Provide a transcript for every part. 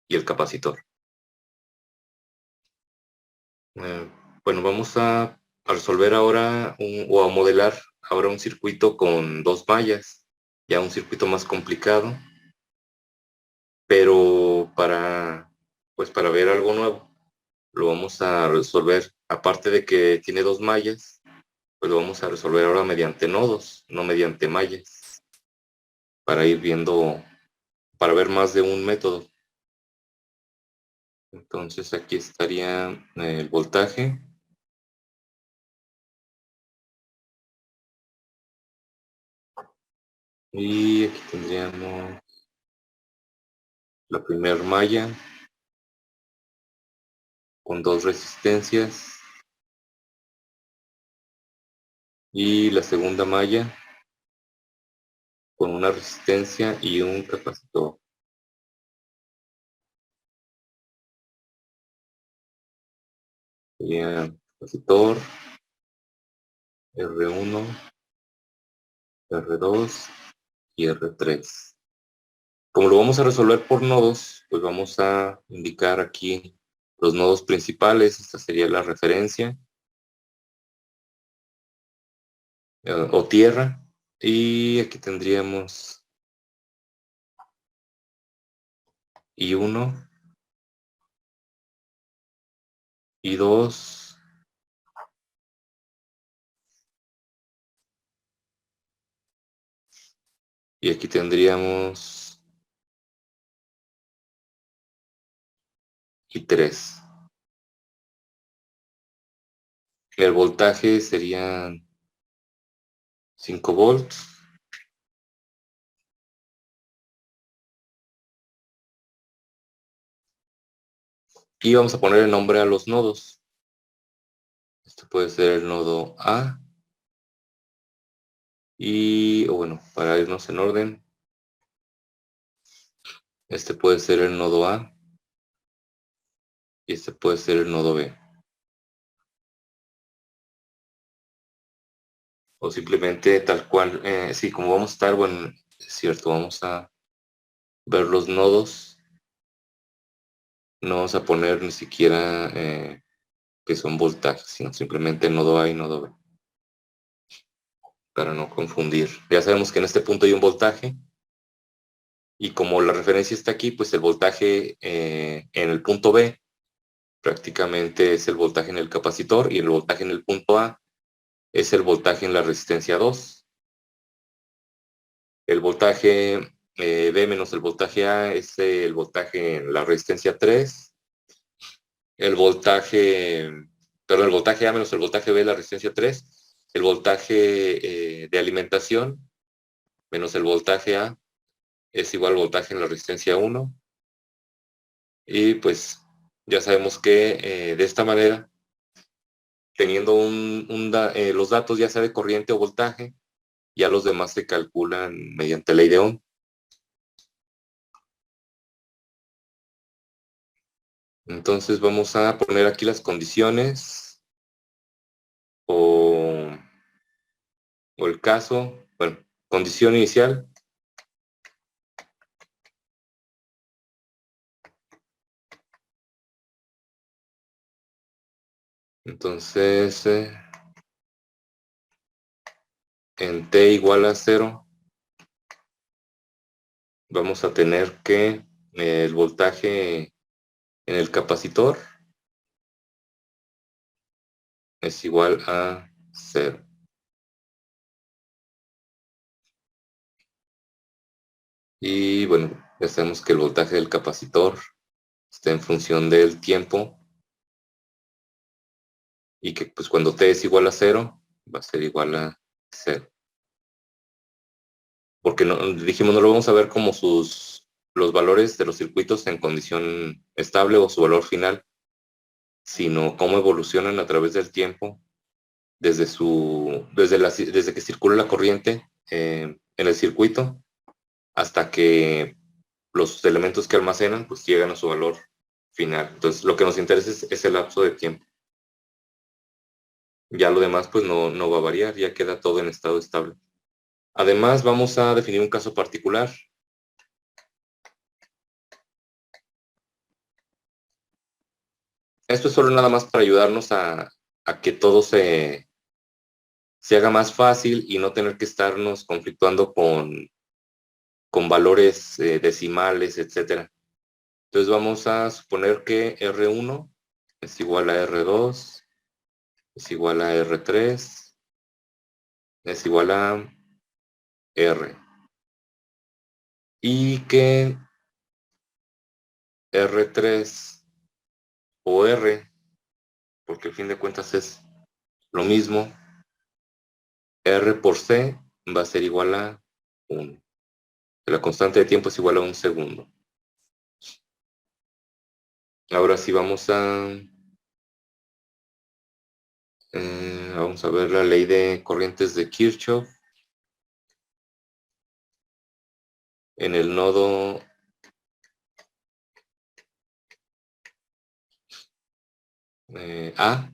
y el capacitor. Bueno, vamos a resolver ahora o a modelar ahora un circuito con 2 mallas, ya un circuito más complicado, pero para ver algo nuevo, lo vamos a resolver, aparte de que tiene 2 mallas, pues lo vamos a resolver ahora mediante nodos, no mediante mallas, para ir viendo, para ver más de un método. Entonces aquí estaría el voltaje. Y aquí tendríamos la primer malla con 2 resistencias. Y la segunda malla con una resistencia y un capacitor. Sería capacitor R1, R2 y R3. Como lo vamos a resolver por nodos, pues vamos a indicar aquí los nodos principales. Esta sería la referencia o tierra. Y aquí tendríamos I1, I2, y aquí tendríamos I3. El voltaje serían 5 volts. Y vamos a poner el nombre a los nodos. Este puede ser el nodo A. Y, bueno, para irnos en orden, este puede ser el nodo A. Y este puede ser el nodo B. O simplemente tal cual, sí, como vamos a estar, bueno, es cierto, vamos a ver los nodos. No vamos a poner ni siquiera que son voltajes, sino simplemente nodo A y nodo B, para no confundir. Ya sabemos que en este punto hay un voltaje, y como la referencia está aquí, pues el voltaje en el punto B prácticamente es el voltaje en el capacitor, y el voltaje en el punto A es el voltaje en la resistencia 2. El voltaje B menos el voltaje A es el voltaje en la resistencia 3. El voltaje, perdón, el voltaje A menos el voltaje B, la resistencia 3. El voltaje de alimentación menos el voltaje A es igual al voltaje en la resistencia 1. Y pues ya sabemos que de esta manera, teniendo los datos ya sea de corriente o voltaje, ya los demás se calculan mediante ley de Ohm. Entonces vamos a poner aquí las condiciones o el caso, bueno, condición inicial. Entonces, en t igual a 0, vamos a tener que el voltaje en el capacitor es igual a 0. Y bueno, ya sabemos que el voltaje del capacitor está en función del tiempo, y que pues cuando t es igual a 0, va a ser igual a 0. Porque dijimos, no lo vamos a ver como los valores de los circuitos en condición estable o su valor final, sino cómo evolucionan a través del tiempo desde que circula la corriente en el circuito hasta que los elementos que almacenan pues llegan a su valor final. Entonces lo que nos interesa es el lapso de tiempo. Ya lo demás pues no va a variar, ya queda todo en estado estable. Además vamos a definir un caso particular. Esto es solo nada más para ayudarnos a que todo se haga más fácil y no tener que estarnos conflictuando con valores decimales, etcétera. Entonces vamos a suponer que R1 es igual a R2, es igual a R3, es igual a R. Y que R3 o R, porque al fin de cuentas es lo mismo, R por C va a ser igual a 1. La constante de tiempo es igual a 1 segundo. Ahora sí vamos a ver la ley de corrientes de Kirchhoff. En el nodo A,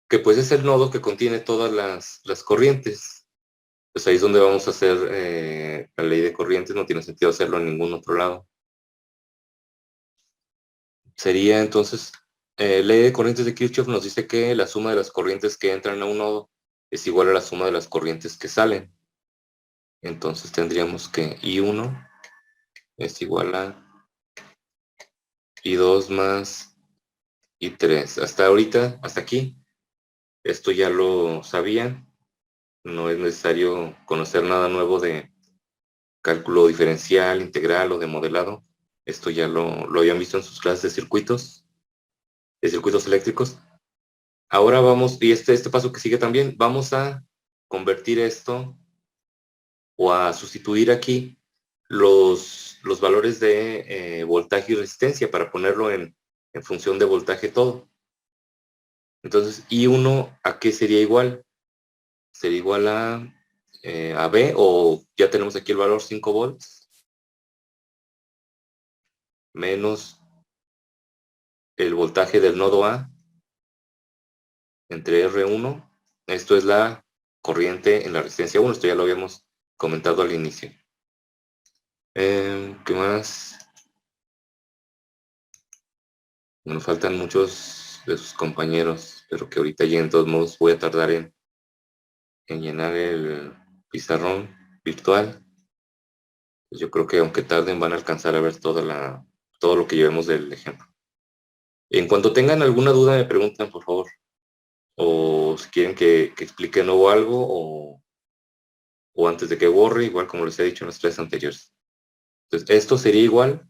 que pues es el nodo que contiene todas las corrientes. Pues ahí es donde vamos a hacer la ley de corrientes, no tiene sentido hacerlo en ningún otro lado. Sería entonces, ley de corrientes de Kirchhoff nos dice que la suma de las corrientes que entran a un nodo es igual a la suma de las corrientes que salen. Entonces tendríamos que I1 es igual a I2 más I3. Hasta ahorita, hasta aquí, esto ya lo sabían. No es necesario conocer nada nuevo de cálculo diferencial, integral o de modelado. Esto ya lo habían visto en sus clases de circuitos eléctricos. Ahora vamos, y este paso que sigue también, vamos a convertir esto o a sustituir aquí los valores de voltaje y resistencia para ponerlo en función de voltaje todo. Entonces, I1, ¿a qué sería igual? Sería igual a B, o ya tenemos aquí el valor 5 volts, menos el voltaje del nodo A entre R1. Esto es la corriente en la resistencia 1, esto ya lo habíamos comentado al inicio. ¿Qué más? Nos faltan muchos de sus compañeros, pero que ahorita lleguen. De todos modos voy a tardar en llenar el pizarrón virtual. Pues yo creo que aunque tarden van a alcanzar a ver todo lo que llevemos del ejemplo. En cuanto tengan alguna duda me preguntan, por favor. O si quieren que explique de nuevo algo, o antes de que borre, igual como les he dicho en las clases anteriores. Entonces, esto sería igual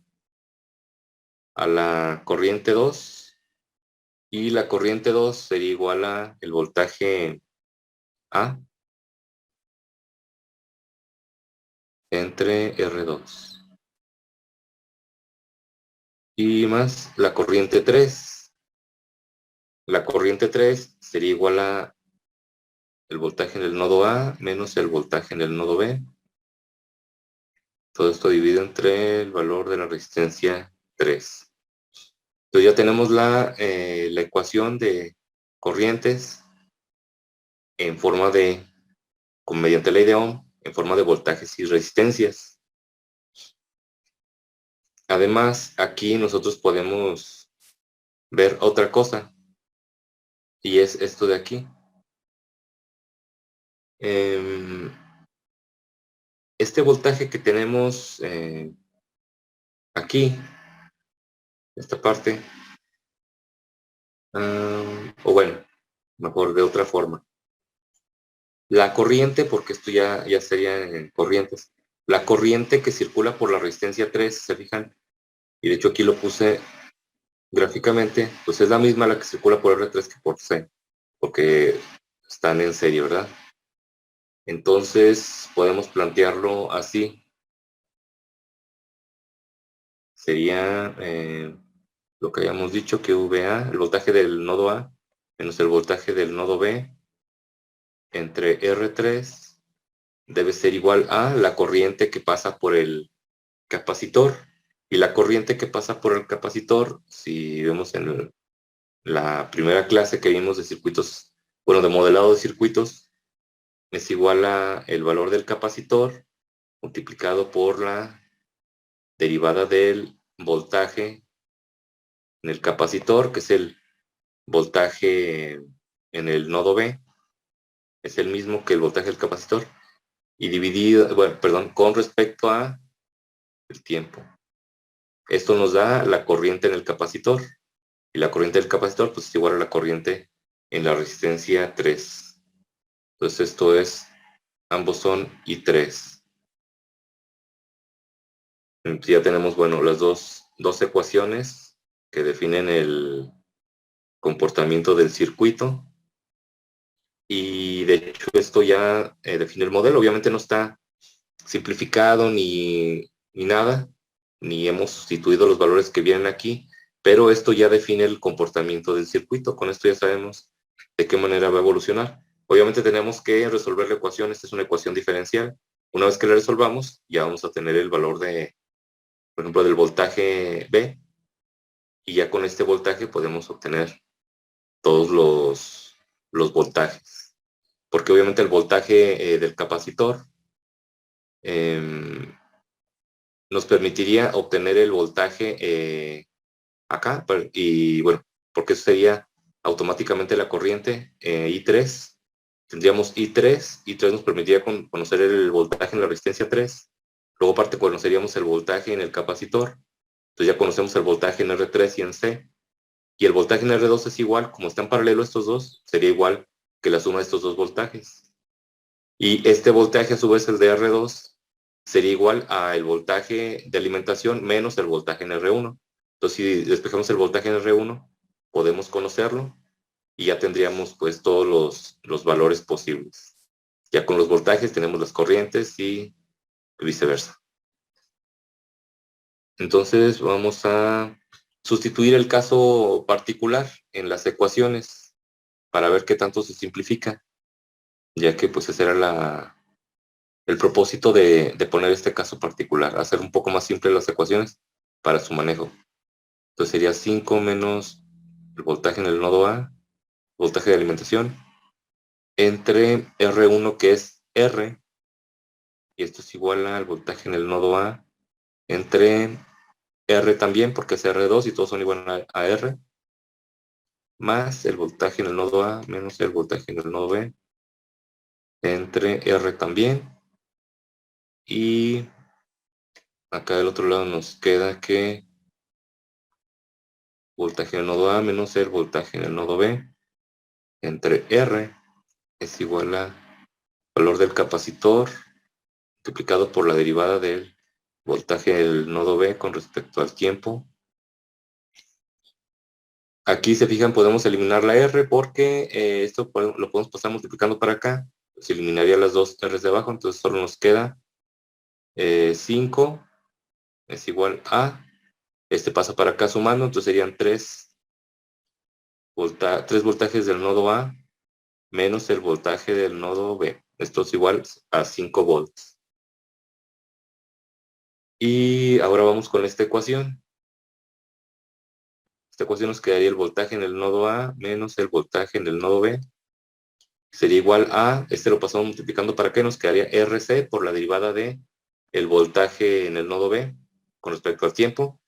a la corriente 2, y la corriente 2 sería igual a el voltaje A entre R2. Y más la corriente 3. La corriente 3 sería igual a el voltaje en el nodo A menos el voltaje en el nodo B. Todo esto dividido entre el valor de la resistencia 3. Entonces ya tenemos la ecuación de corrientes en forma mediante ley de Ohm, en forma de voltajes y resistencias. Además, aquí nosotros podemos ver otra cosa, y es esto de aquí. Este voltaje que tenemos aquí, esta parte, o bueno, mejor de otra forma. La corriente, porque esto ya sería en corrientes, la corriente que circula por la resistencia 3, ¿se fijan? Y de hecho aquí lo puse gráficamente, pues es la misma la que circula por R3 que por C, porque están en serie, ¿verdad? Entonces podemos plantearlo así. Sería lo que habíamos dicho, que VA, el voltaje del nodo A, menos el voltaje del nodo B, entre R3 debe ser igual a la corriente que pasa por el capacitor. Y la corriente que pasa por el capacitor, si vemos en la primera clase que vimos de circuitos, bueno, de modelado de circuitos, es igual a el valor del capacitor multiplicado por la derivada del voltaje en el capacitor, que es el voltaje en el nodo B, es el mismo que el voltaje del capacitor, y dividido, bueno, perdón, con respecto a el tiempo. Esto nos da la corriente en el capacitor, y la corriente del capacitor pues es igual a la corriente en la resistencia 3. Entonces esto es, ambos son I3. Ya tenemos, bueno, las dos ecuaciones que definen el comportamiento del circuito, y de hecho esto ya define el modelo. Obviamente no está simplificado ni nada, ni hemos sustituido los valores que vienen aquí, pero esto ya define el comportamiento del circuito. Con esto ya sabemos de qué manera va a evolucionar. Obviamente tenemos que resolver la ecuación. Esta es una ecuación diferencial. Una vez que la resolvamos, ya vamos a tener el valor de, por ejemplo, del voltaje B, y ya con este voltaje podemos obtener todos los voltajes. Porque obviamente el voltaje del capacitor nos permitiría obtener el voltaje acá, y bueno, porque eso sería automáticamente la corriente I3. Tendríamos I3 nos permitiría conocer el voltaje en la resistencia 3, luego aparte conoceríamos el voltaje en el capacitor, entonces ya conocemos el voltaje en R3 y en C, y el voltaje en R2 es igual, como están paralelos estos dos, sería igual que la suma de estos dos voltajes. Y este voltaje, a su vez, el de R2, sería igual al voltaje de alimentación menos el voltaje en R1. Entonces, si despejamos el voltaje en R1, podemos conocerlo, y ya tendríamos pues todos los valores posibles. Ya con los voltajes tenemos las corrientes y viceversa. Entonces vamos a sustituir el caso particular en las ecuaciones para ver qué tanto se simplifica, ya que pues ese era el propósito de poner este caso particular, hacer un poco más simple las ecuaciones para su manejo. Entonces sería 5 menos el voltaje en el nodo A, voltaje de alimentación, entre R1, que es R, y esto es igual al voltaje en el nodo A, entre R también, porque es R2 y todos son igual a R, más el voltaje en el nodo A menos el voltaje en el nodo B, entre R también, y acá del otro lado nos queda que voltaje en el nodo A menos el voltaje en el nodo B, entre R es igual a valor del capacitor multiplicado por la derivada del voltaje del nodo B con respecto al tiempo. Aquí se fijan, podemos eliminar la R porque esto lo podemos pasar multiplicando para acá. Se eliminaría las dos R's de abajo, entonces solo nos queda 5 es igual a, este pasa para acá sumando, entonces serían 3 voltajes del nodo A menos el voltaje del nodo B. Esto es igual a 5 volts. Y ahora vamos con esta ecuación. Esta ecuación nos quedaría el voltaje en el nodo A menos el voltaje en el nodo B. Sería igual a, este lo pasamos multiplicando para acá, nos quedaría RC por la derivada de el voltaje en el nodo B con respecto al tiempo.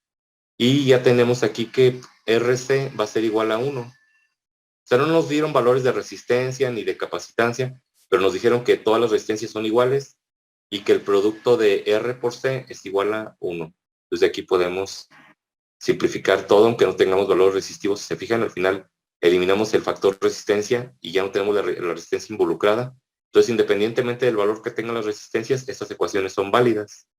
Y ya tenemos aquí que RC va a ser igual a 1. O sea, no nos dieron valores de resistencia ni de capacitancia, pero nos dijeron que todas las resistencias son iguales y que el producto de R por C es igual a 1. Entonces de aquí podemos simplificar todo, aunque no tengamos valores resistivos. Si se fijan, al final eliminamos el factor resistencia y ya no tenemos la resistencia involucrada. Entonces, independientemente del valor que tengan las resistencias, estas ecuaciones son válidas.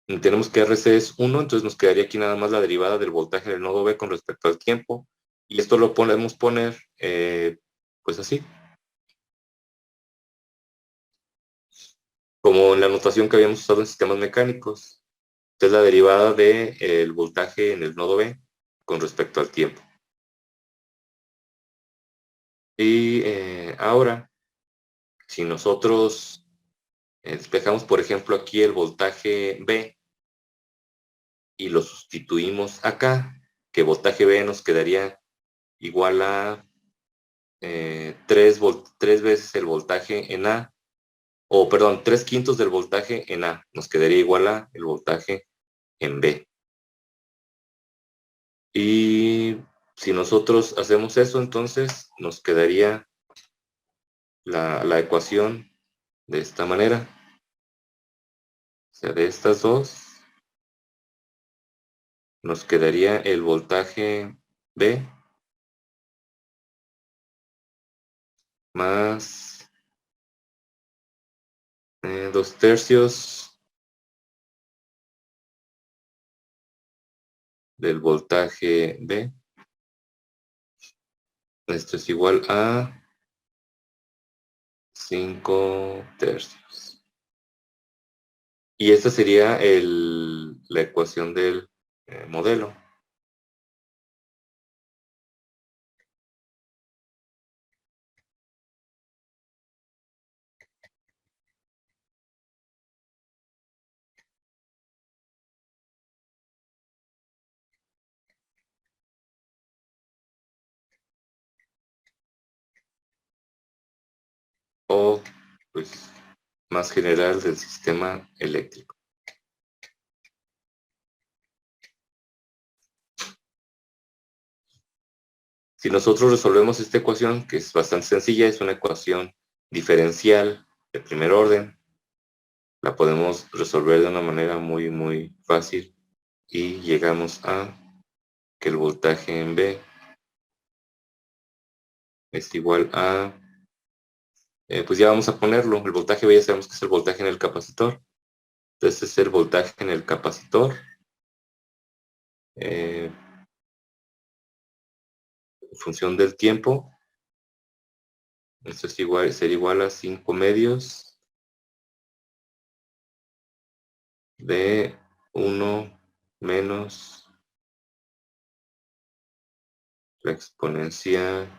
Y tenemos que RC es 1, entonces nos quedaría aquí nada más la derivada del voltaje del nodo B con respecto al tiempo. Y esto lo podemos poner pues así, como en la notación que habíamos usado en sistemas mecánicos. Esta es la derivada del voltaje en el nodo B con respecto al tiempo. Y ahora, si nosotros despejamos, por ejemplo, aquí el voltaje B y lo sustituimos acá, que voltaje B nos quedaría igual a 3 veces el voltaje en A, o perdón, 3/5 del voltaje en A, nos quedaría igual a el voltaje en B. Y si nosotros hacemos eso, entonces nos quedaría la ecuación de esta manera. O sea, de estas dos, nos quedaría el voltaje B más 2/3 del voltaje B. Esto es igual a 5/3. Y esta sería la ecuación del modelo. O, pues, más general del sistema eléctrico. Si nosotros resolvemos esta ecuación, que es bastante sencilla, es una ecuación diferencial de primer orden, la podemos resolver de una manera muy, muy fácil y llegamos a que el voltaje en B es igual a, pues ya vamos a ponerlo, el voltaje B ya sabemos que es el voltaje en el capacitor, entonces es el voltaje en el capacitor, en función del tiempo, esto es igual, sería igual a 5 medios de 1 menos la exponencial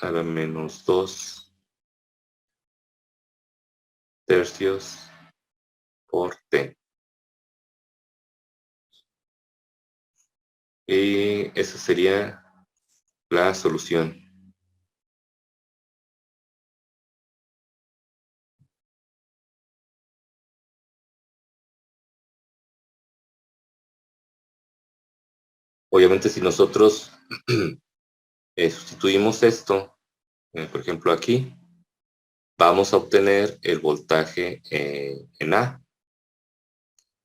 a la menos 2/3 por t. Y esa sería la solución. Obviamente, si nosotros sustituimos esto, por ejemplo aquí, vamos a obtener el voltaje en A.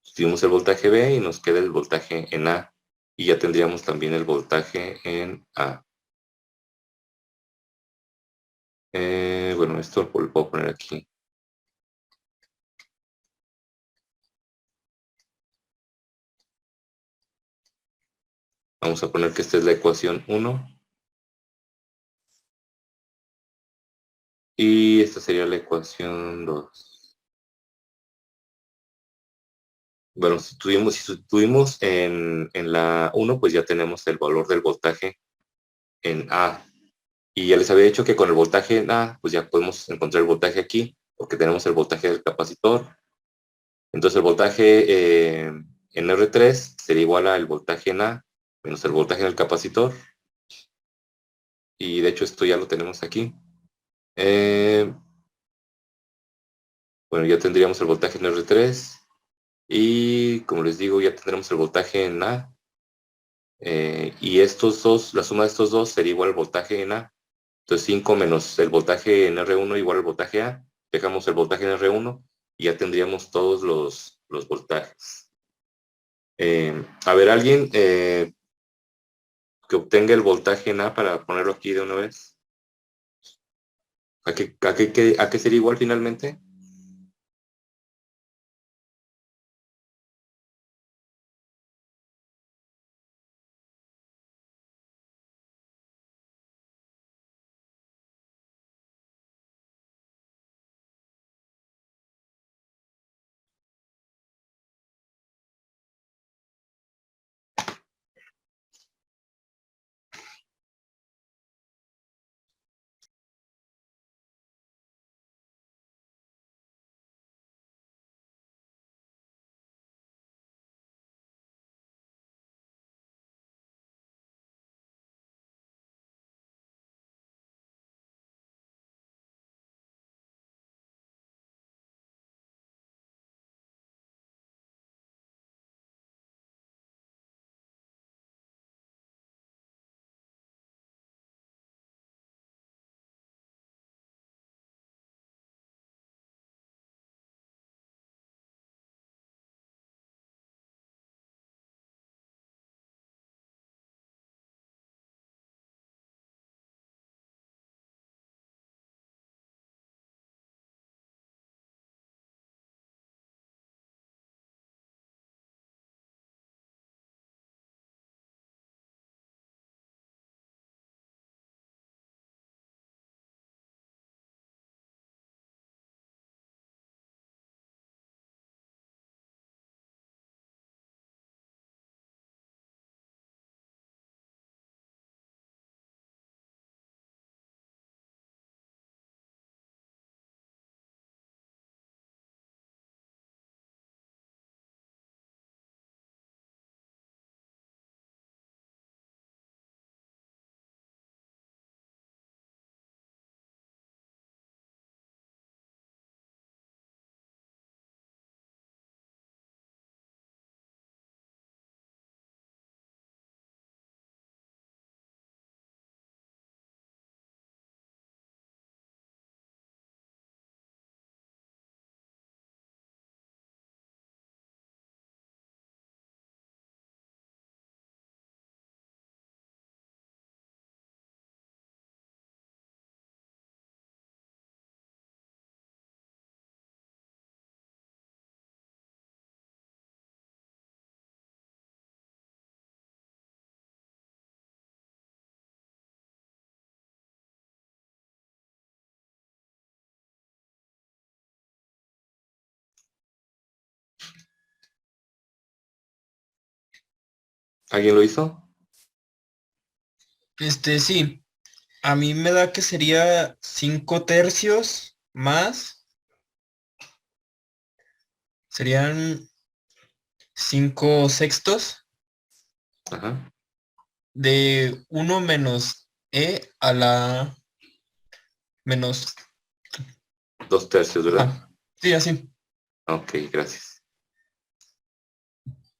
Sustituimos el voltaje B y nos queda el voltaje en A. Y ya tendríamos también el voltaje en A. Bueno, esto lo puedo poner aquí. Vamos a poner que esta es la ecuación 1. Y esta sería la ecuación 2. Bueno, si tuvimos en la 1, pues ya tenemos el valor del voltaje en A. Y ya les había dicho que con el voltaje en A, pues ya podemos encontrar el voltaje aquí, porque tenemos el voltaje del capacitor. Entonces el voltaje en R3 sería igual al voltaje en A menos el voltaje en el capacitor. Y de hecho esto ya lo tenemos aquí. Bueno, ya tendríamos el voltaje en R3. Y como les digo, ya tendremos el voltaje en A. Y estos dos, la suma de estos dos sería igual al voltaje en A. Entonces 5 menos el voltaje en R1 igual al voltaje A. Dejamos el voltaje en R1 y ya tendríamos todos los voltajes. A ver, alguien que obtenga el voltaje en A para ponerlo aquí de una vez. ¿A qué sería igual finalmente? ¿Alguien lo hizo? Sí. A mí me da que sería 5 tercios más. Serían 5 sextos Ajá. de uno menos a la menos. 2 tercios, ¿verdad? Ajá. Sí, así. Ok, gracias.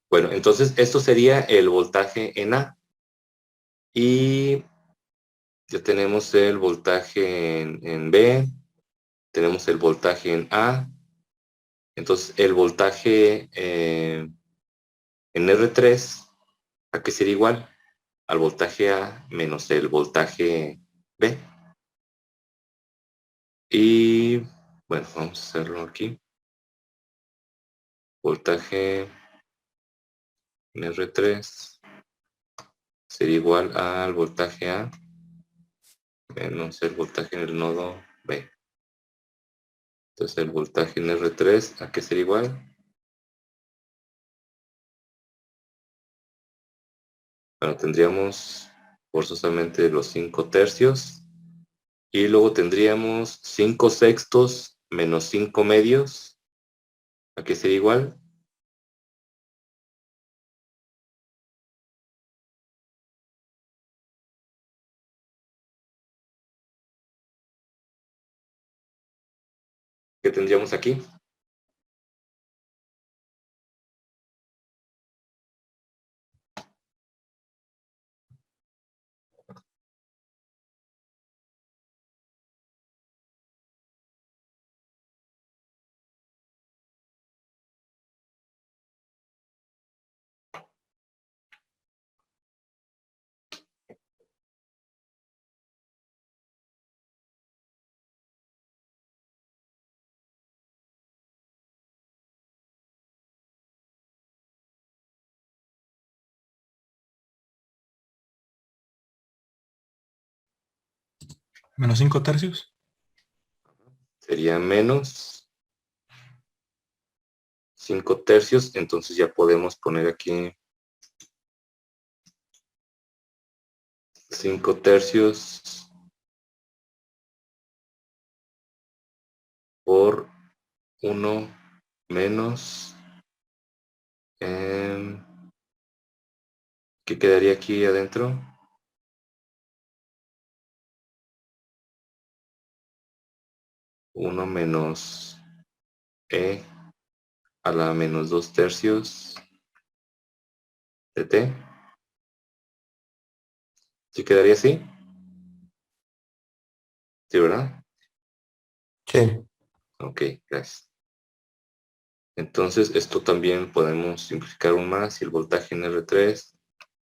Bueno, entonces esto sería el voltaje en A. Y ya tenemos el voltaje en B, tenemos el voltaje en A. Entonces el voltaje en R3, ¿a qué sería igual? Al voltaje A menos el voltaje B. Y bueno, vamos a hacerlo aquí. Voltaje en R3 sería igual al voltaje A menos el voltaje en el nodo B. Entonces el voltaje en R3, ¿a qué sería igual? Bueno, tendríamos forzosamente los 5 tercios y luego tendríamos 5 sextos menos 5 medios. ¿A qué sería igual? ¿Qué tendríamos aquí? Menos 5 tercios. Sería menos 5 tercios, entonces ya podemos poner aquí 5 tercios por 1 menos, ¿qué quedaría aquí adentro? 1 menos E a la menos 2 tercios de T. ¿Sí quedaría así? ¿Sí, verdad? Sí. Ok, gracias. Entonces, esto también podemos simplificar aún más y el voltaje en R3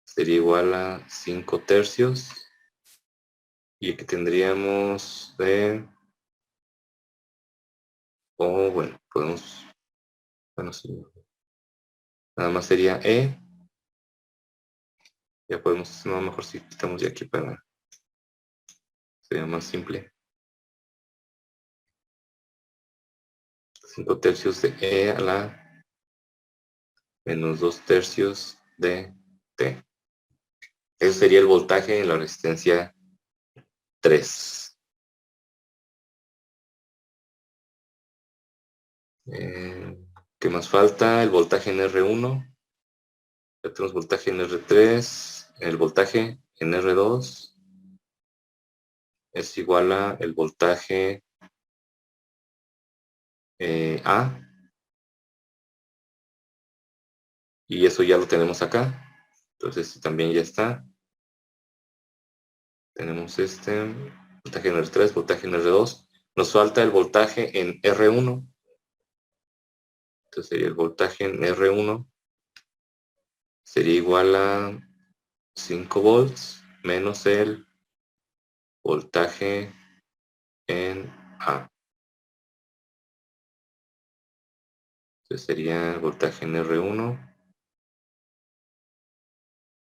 sería igual a 5 tercios. Y aquí tendríamos de, o bueno, podemos, bueno, sí, nada más sería E. Ya podemos, no, mejor si quitamos de aquí para, sería más simple. 5 tercios de E a la menos 2 tercios de T. Ese sería el voltaje en la resistencia 3. ¿Qué más falta? El voltaje en R1. Ya tenemos voltaje en R3. El voltaje en R2 es igual a el voltaje A. Y eso ya lo tenemos acá. Entonces también ya está. Tenemos voltaje en R3, voltaje en R2. Nos falta el voltaje en R1. Entonces sería el voltaje en R1. Sería igual a 5 volts menos el voltaje en A. Entonces sería el voltaje en R1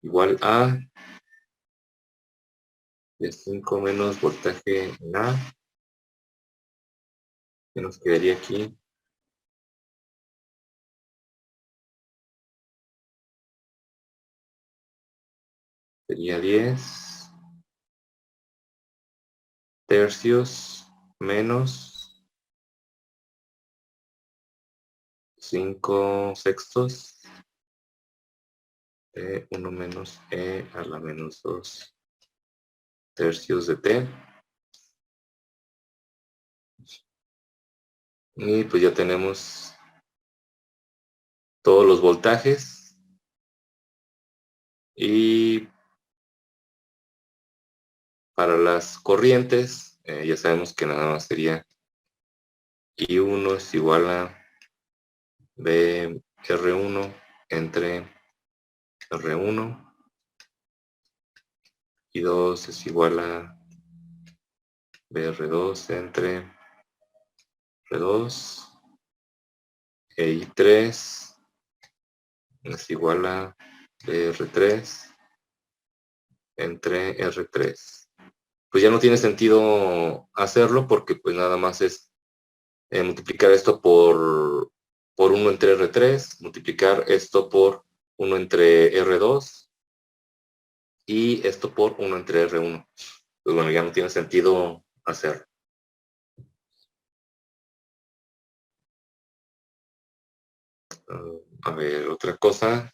igual a de 5 menos voltaje en A. Que nos quedaría aquí sería 10 tercios menos 5 sextos de 1 menos e a la menos 2 tercios de t. Y pues ya tenemos todos los voltajes. Y para las corrientes, ya sabemos que nada más sería I1 es igual a BR1 entre R1, I2 es igual a BR2 entre R2, e I3 es igual a BR3 entre R3. Pues ya no tiene sentido hacerlo porque pues nada más es multiplicar esto por 1 entre R3, multiplicar esto por 1 entre R2 y esto por 1 entre R1. Pues bueno, ya no tiene sentido hacerlo. A ver, otra cosa.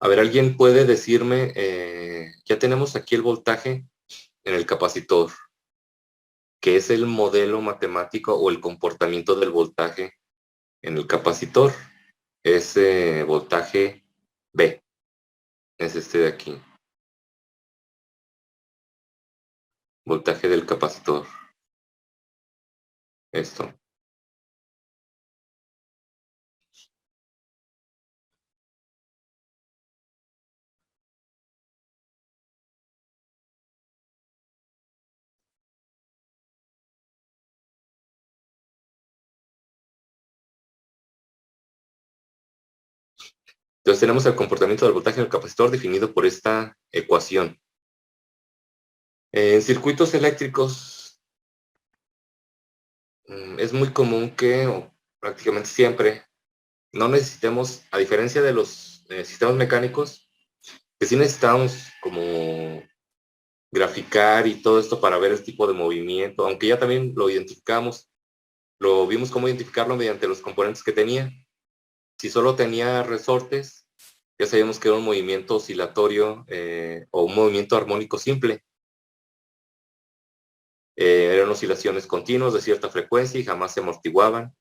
A ver, ¿alguien puede decirme, ya tenemos aquí el voltaje en el capacitor, ¿qué es el modelo matemático o el comportamiento del voltaje en el capacitor? Es voltaje B, es este de aquí, voltaje del capacitor, esto. Entonces tenemos el comportamiento del voltaje en el capacitor definido por esta ecuación. En circuitos eléctricos es muy común que, o prácticamente siempre, no necesitemos, a diferencia de los sistemas mecánicos, que sí necesitamos como graficar y todo esto para ver el tipo de movimiento, aunque ya también lo identificamos, lo vimos cómo identificarlo mediante los componentes que tenía. Si solo tenía resortes, ya sabíamos que era un movimiento oscilatorio o un movimiento armónico simple. Eran oscilaciones continuas de cierta frecuencia y jamás se amortiguaban.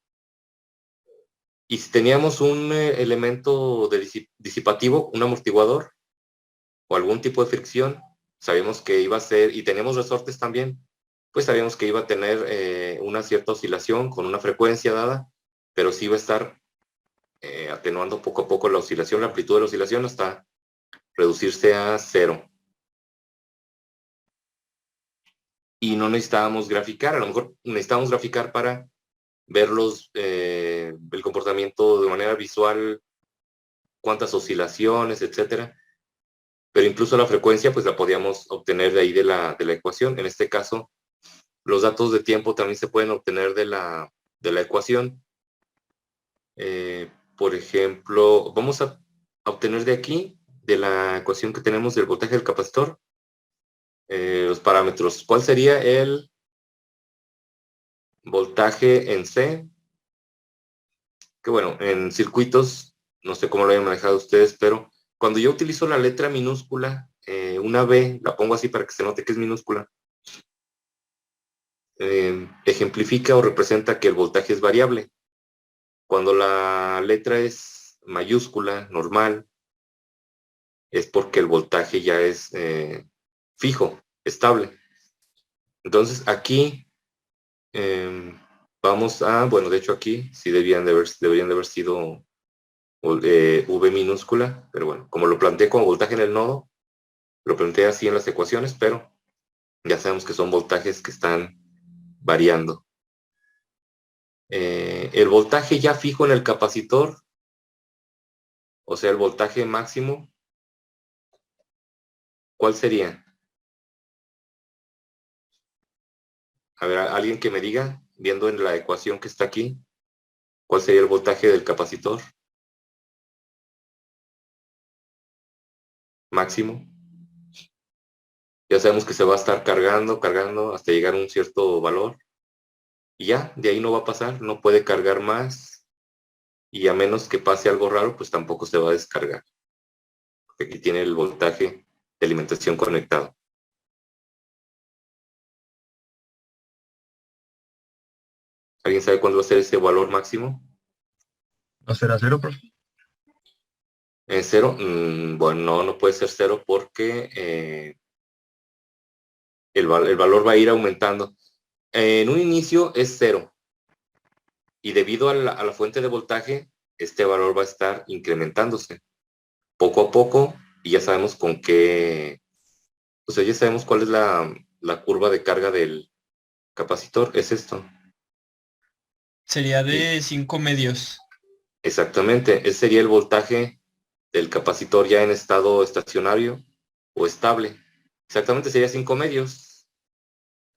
Y si teníamos un elemento disipativo, un amortiguador o algún tipo de fricción, sabíamos que iba a ser, y teníamos resortes también, pues sabíamos que iba a tener una cierta oscilación con una frecuencia dada, pero sí iba a estar atenuando poco a poco la oscilación, la amplitud de la oscilación hasta reducirse a cero. Y no necesitábamos graficar, a lo mejor necesitábamos graficar para verlos, el comportamiento de manera visual, cuántas oscilaciones, etcétera. Pero incluso la frecuencia, pues la podíamos obtener de ahí de la ecuación. En este caso, los datos de tiempo también se pueden obtener de la ecuación. Por ejemplo, vamos a obtener de aquí, de la ecuación que tenemos del voltaje del capacitor, los parámetros. ¿Cuál sería el voltaje en C? Que bueno, en circuitos, no sé cómo lo hayan manejado ustedes, pero cuando yo utilizo la letra minúscula, una B, la pongo así para que se note que es minúscula, ejemplifica o representa que el voltaje es variable. Cuando la letra es mayúscula, normal, es porque el voltaje ya es fijo, estable. Entonces aquí vamos a, bueno, de hecho aquí sí deberían de haber sido V minúscula, pero bueno, como lo planteé como voltaje en el nodo, lo planteé así en las ecuaciones, pero ya sabemos que son voltajes que están variando. El voltaje ya fijo en el capacitor, o sea, el voltaje máximo, ¿cuál sería? A ver, alguien que me diga, viendo en la ecuación que está aquí, ¿cuál sería el voltaje del capacitor máximo? Ya sabemos que se va a estar cargando, cargando hasta llegar a un cierto valor. Y ya, de ahí no va a pasar, no puede cargar más. Y a menos que pase algo raro, pues tampoco se va a descargar. Porque aquí tiene el voltaje de alimentación conectado. ¿Alguien sabe cuándo va a ser ese valor máximo? ¿No será cero, profe? ¿En cero? Bueno, no puede ser cero porque el valor va a ir aumentando. En un inicio es cero. Y debido a la fuente de voltaje, este valor va a estar incrementándose poco a poco y ya sabemos con qué, o sea, ya sabemos cuál es la curva de carga del capacitor, es esto. Sería Y de 5 medios. exactamente, ese sería el voltaje del capacitor ya en estado estacionario o estable. Exactamente sería 5 medios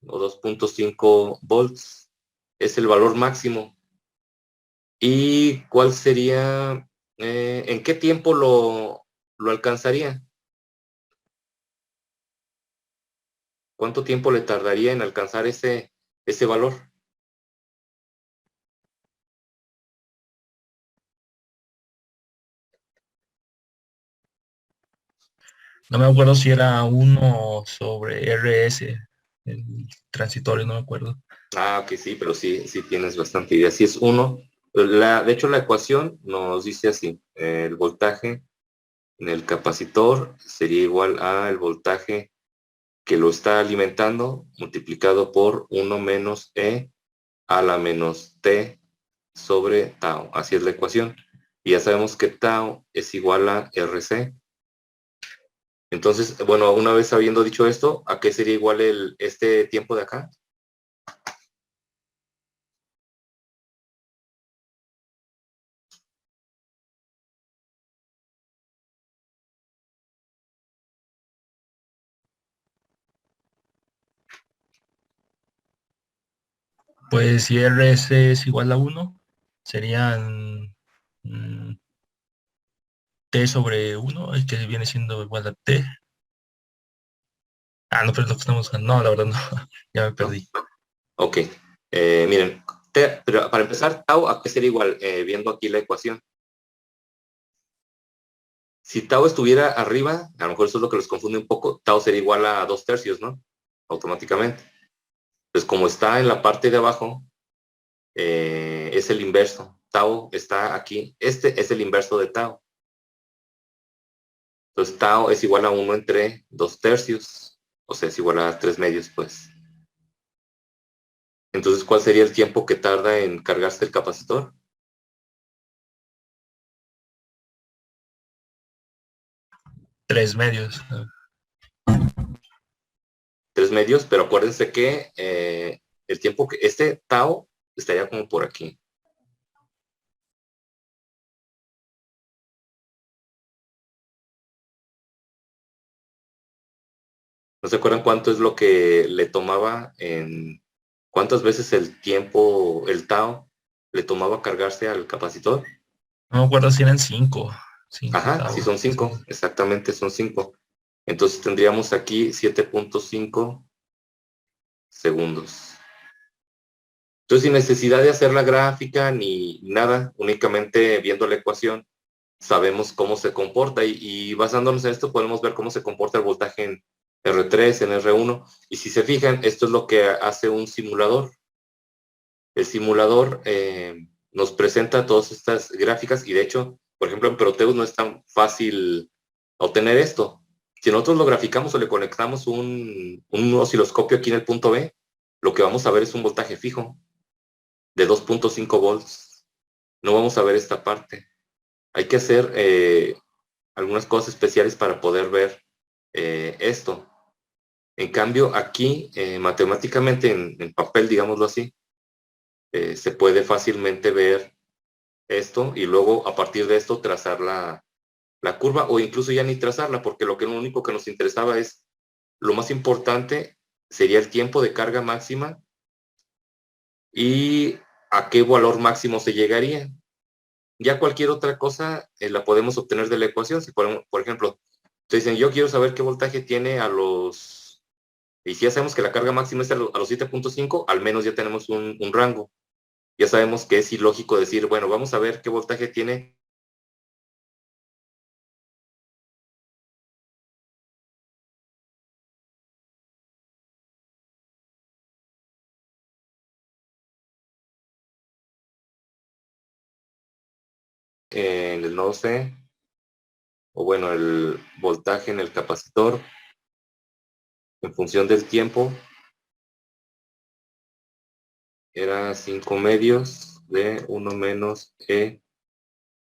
o 2.5 volts. Es el valor máximo. ¿Y cuál sería, en qué tiempo lo alcanzaría? ¿Cuánto tiempo le tardaría en alcanzar ese valor? No me acuerdo si era 1/RS, el transitorio, no me acuerdo. Ah, ok, sí, pero sí tienes bastante idea. Si es uno, de hecho la ecuación nos dice así, el voltaje en el capacitor sería igual al voltaje que lo está alimentando multiplicado por 1 menos E a la menos T sobre tau. Así es la ecuación. Y ya sabemos que tau es igual a RC. Entonces, bueno, una vez habiendo dicho esto, ¿a qué sería igual este tiempo de acá? Pues si RS es igual a 1, serían T sobre 1, el que viene siendo igual a T. Ah, no, pero es lo que estamos buscando. No, la verdad no, ya me ¿No? perdí. Ok. Miren, pero para empezar, tau, ¿a qué sería igual? Viendo aquí la ecuación. Si tau estuviera arriba, a lo mejor eso es lo que los confunde un poco, tau sería igual a 2/3, ¿no? Automáticamente. Pues como está en la parte de abajo, es el inverso. Tau está aquí. Este es el inverso de tau. Entonces tau es igual a 1 entre 2/3. O sea, es igual a 3 medios, pues. Entonces, ¿cuál sería el tiempo que tarda en cargarse el capacitor? 3 medios. 3 medios, pero acuérdense que el tiempo que este tau estaría como por aquí. ¿No se acuerdan cuánto es lo que le tomaba cuántas veces el tiempo, el tau, le tomaba cargarse al capacitor? No me acuerdo si eran 5. 5 Ajá, tau. sí son Sí. 5, exactamente son 5. Entonces tendríamos aquí 7.5 segundos. Entonces, sin necesidad de hacer la gráfica ni nada, únicamente viendo la ecuación, sabemos cómo se comporta y basándonos en esto podemos ver cómo se comporta el voltaje en R3, en R1. Y si se fijan, esto es lo que hace un simulador. El simulador nos presenta todas estas gráficas y de hecho, por ejemplo, en Proteus no es tan fácil obtener esto. Si nosotros lo graficamos o le conectamos un osciloscopio aquí en el punto B, lo que vamos a ver es un voltaje fijo de 2.5 volts. No vamos a ver esta parte. Hay que hacer algunas cosas especiales para poder ver esto. En cambio, aquí, matemáticamente, en papel, digámoslo así, se puede fácilmente ver esto y luego a partir de esto trazar la curva o incluso ya ni trazarla, porque lo único que nos interesaba es, lo más importante sería el tiempo de carga máxima y a qué valor máximo se llegaría. Ya cualquier otra cosa la podemos obtener de la ecuación. Si por ejemplo, te dicen, yo quiero saber qué voltaje tiene a los... Y si ya sabemos que la carga máxima es a los 7.5, al menos ya tenemos un rango. Ya sabemos que es ilógico decir, bueno, vamos a ver qué voltaje tiene en el nodo C, o bueno, el voltaje en el capacitor en función del tiempo era 5 medios de 1 menos E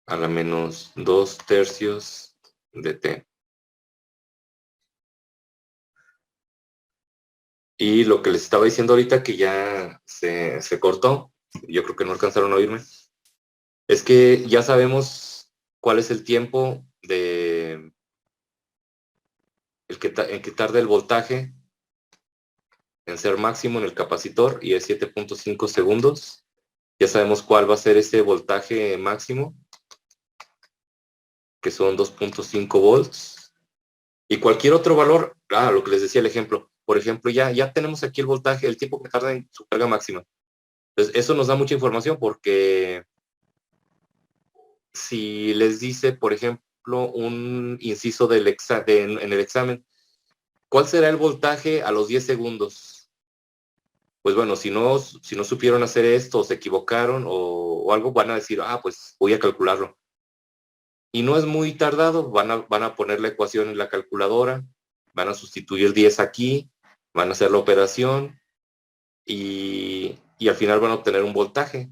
a la menos 2 tercios de T. Y lo que les estaba diciendo ahorita, que ya se cortó, yo creo que no alcanzaron a oírme, es que ya sabemos cuál es el tiempo de en que tarda el voltaje en ser máximo en el capacitor y es 7.5 segundos. Ya sabemos cuál va a ser ese voltaje máximo, que son 2.5 volts. Y cualquier otro valor, lo que les decía el ejemplo, por ejemplo, ya tenemos aquí el voltaje, el tiempo que tarda en su carga máxima. Entonces, eso nos da mucha información porque si les dice, por ejemplo, un inciso en el examen, ¿cuál será el voltaje a los 10 segundos? Pues bueno, si no supieron hacer esto, o se equivocaron o algo, van a decir, pues voy a calcularlo. Y no es muy tardado, van a poner la ecuación en la calculadora, van a sustituir 10 aquí, van a hacer la operación y al final van a obtener un voltaje.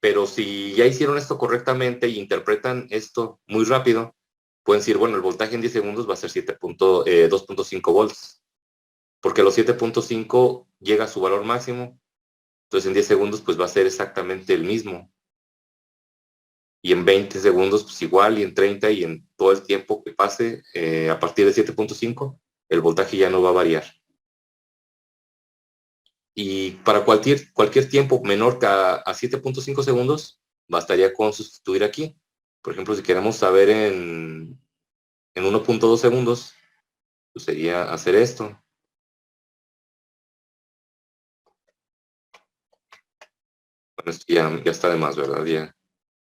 Pero si ya hicieron esto correctamente y interpretan esto muy rápido, pueden decir, bueno, el voltaje en 10 segundos va a ser 2.5 volts, porque a los 7.5 llega a su valor máximo, entonces en 10 segundos pues va a ser exactamente el mismo. Y en 20 segundos pues igual, y en 30 y en todo el tiempo que pase a partir de 7.5, el voltaje ya no va a variar. Y para cualquier tiempo menor que a 7.5 segundos, bastaría con sustituir aquí. Por ejemplo, si queremos saber en 1.2 segundos, pues sería hacer esto. Bueno, esto ya está de más, ¿verdad? Ya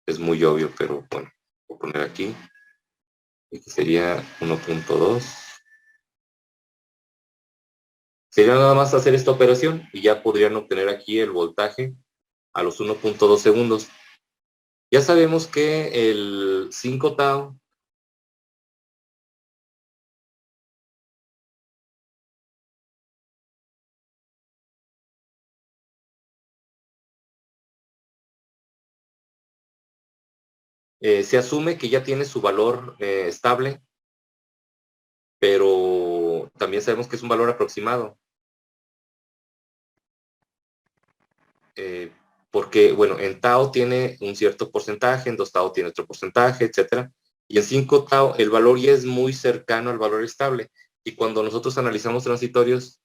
es muy obvio, pero bueno, voy a poner aquí. Y que sería 1.2. Sería nada más hacer esta operación y ya podrían obtener aquí el voltaje a los 1.2 segundos. Ya sabemos que el 5 tau se asume que ya tiene su valor estable, pero también sabemos que es un valor aproximado. Eh, porque, bueno, en tau tiene un cierto porcentaje, en 2 tau tiene otro porcentaje, etcétera. Y en 5 tau el valor ya es muy cercano al valor estable. Y cuando nosotros analizamos transitorios,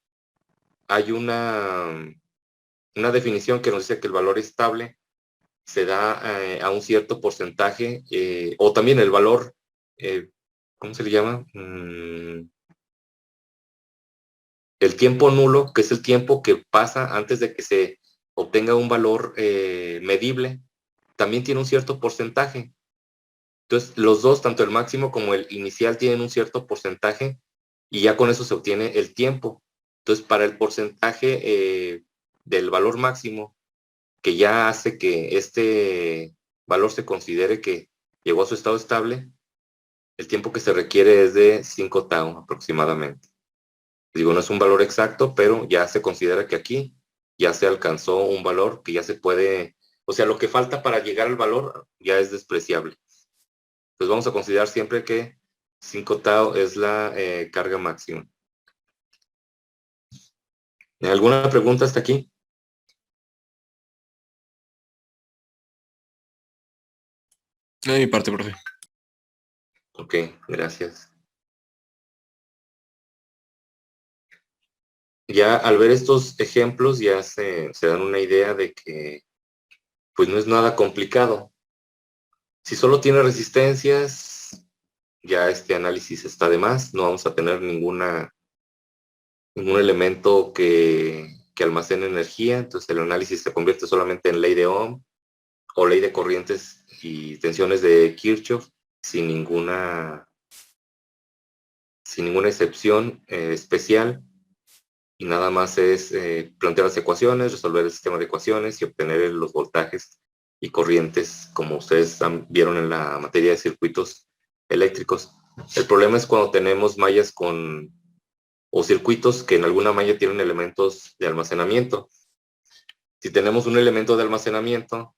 hay una definición que nos dice que el valor estable se da a un cierto porcentaje, o también el valor, ¿cómo se le llama? El tiempo nulo, que es el tiempo que pasa antes de que se obtenga un valor medible, también tiene un cierto porcentaje. Entonces, los dos, tanto el máximo como el inicial, tienen un cierto porcentaje y ya con eso se obtiene el tiempo. Entonces, para el porcentaje del valor máximo, que ya hace que este valor se considere que llegó a su estado estable, el tiempo que se requiere es de 5 tau aproximadamente. Digo, no es un valor exacto, pero ya se considera que aquí ya se alcanzó un valor que ya se puede, o sea, lo que falta para llegar al valor ya es despreciable. Entonces vamos a considerar siempre que 5 tau es la carga máxima. ¿Alguna pregunta hasta aquí? No, de mi parte, profe. Ok, gracias. Ya al ver estos ejemplos ya se dan una idea de que pues no es nada complicado. Si solo tiene resistencias, ya este análisis está de más, no vamos a tener ningún elemento que almacene energía, entonces el análisis se convierte solamente en ley de Ohm o ley de corrientes y tensiones de Kirchhoff sin ninguna excepción especial, y nada más es plantear las ecuaciones, resolver el sistema de ecuaciones y obtener los voltajes y corrientes como ustedes vieron en la materia de circuitos eléctricos. El problema es cuando tenemos mallas o circuitos que en alguna malla tienen elementos de almacenamiento. Si tenemos un elemento de almacenamiento,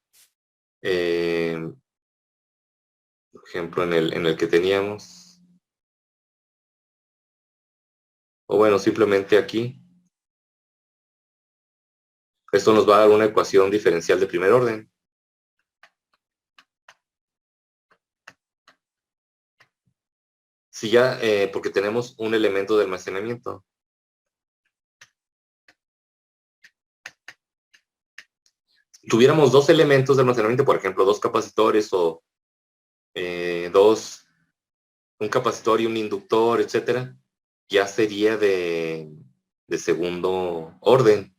por ejemplo en el que teníamos, o bueno, simplemente aquí, esto nos va a dar una ecuación diferencial de primer orden. Si ya, porque tenemos un elemento de almacenamiento. Tuviéramos dos elementos de almacenamiento, por ejemplo, dos capacitores o un capacitor y un inductor, etcétera, ya sería de segundo orden.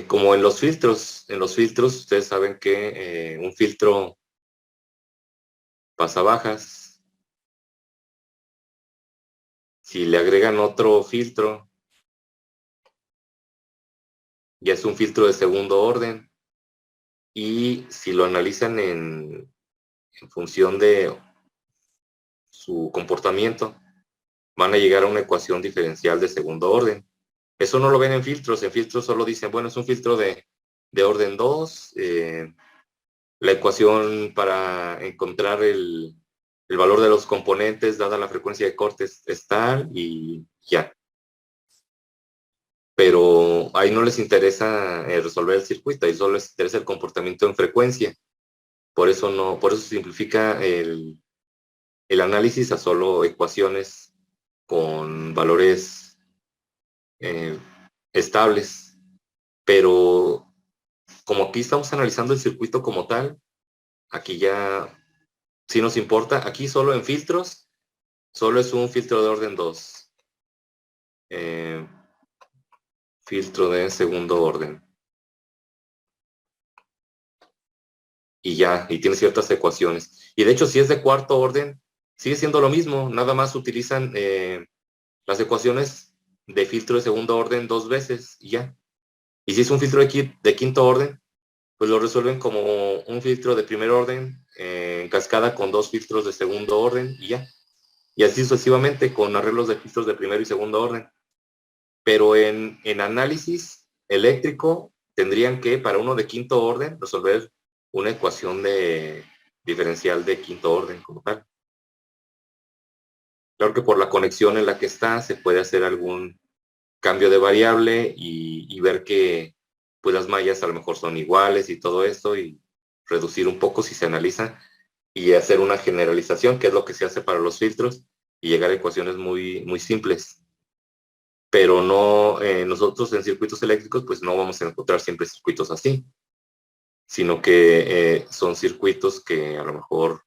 Como en los filtros ustedes saben que un filtro pasabajas, si le agregan otro filtro, ya es un filtro de segundo orden, y si lo analizan en función de su comportamiento, van a llegar a una ecuación diferencial de segundo orden. Eso no lo ven en filtros solo dicen, bueno, es un filtro de orden 2, la ecuación para encontrar el valor de los componentes dada la frecuencia de cortes es tal y ya. Pero ahí no les interesa resolver el circuito, ahí solo les interesa el comportamiento en frecuencia. Por eso se simplifica el análisis a solo ecuaciones con valores estables. Pero como aquí estamos analizando el circuito como tal, aquí ya sí nos importa. Aquí solo en filtros, solo es un filtro de orden 2. Filtro de segundo orden. Y ya, y tiene ciertas ecuaciones. Y de hecho, si es de cuarto orden, sigue siendo lo mismo, nada más utilizan las ecuaciones de filtro de segundo orden dos veces y ya. Y si es un filtro de quinto orden, pues lo resuelven como un filtro de primer orden en cascada con dos filtros de segundo orden y ya. Y así sucesivamente con arreglos de filtros de primero y segundo orden. Pero en análisis eléctrico tendrían que, para uno de quinto orden, resolver una ecuación de diferencial de quinto orden como tal. Claro que por la conexión en la que está se puede hacer algún cambio de variable y ver que pues las mallas a lo mejor son iguales y todo esto, y reducir un poco si se analiza y hacer una generalización, que es lo que se hace para los filtros, y llegar a ecuaciones muy, muy simples. Pero no, nosotros en circuitos eléctricos pues no vamos a encontrar siempre circuitos así, sino que son circuitos que a lo mejor